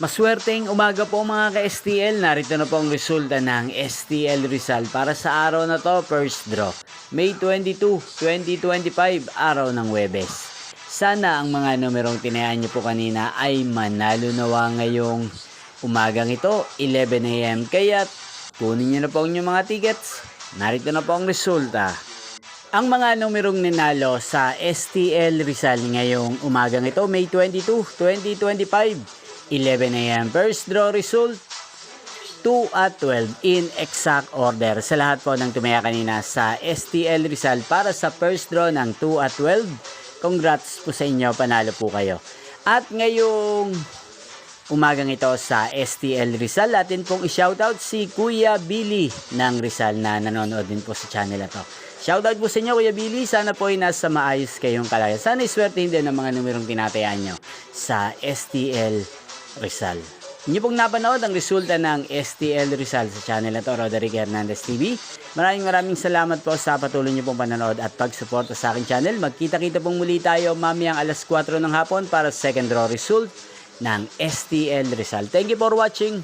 Maswerteng umaga po mga ka-STL. Narito na po ang resulta ng STL Rizal para sa araw na to, first draw. May 22, 2025, araw ng Huwebes. Sana ang mga numerong tinayaan nyo po kanina ay manalo nawa ngayong umagang ito, 11 AM. Kaya kunin nyo na po ang inyong mga tickets. Narito na po ang resulta. Ang mga numerong ninalo sa STL Rizal ngayong umagang ito, May 22, 2025. 11 AM. First draw result, 2 at 12 in exact order. Sa lahat po ng tumaya kanina sa STL Rizal para sa first draw ng 2 at 12, congrats po sa inyo, panalo po kayo. At ngayong umagang ito sa STL Rizal, atin pong i-shoutout si Kuya Billy ng Rizal na nanonood din po sa channel na to. Shoutout po sa inyo Kuya Billy, sana po ay nasa maayos kayong kalagayan. Sana iswertein din ang mga numerong tinatayaan nyo sa STL Rizal. Inyo pong napanood ang resulta ng STL Rizal sa channel na to, Roderick Hernandez TV. Maraming salamat po sa patuloy nyo pong panonood at pagsuporta sa aking channel. Magkita-kita pong muli tayo mamayang alas 4 ng hapon para sa second draw result ng STL Rizal. Thank you for watching.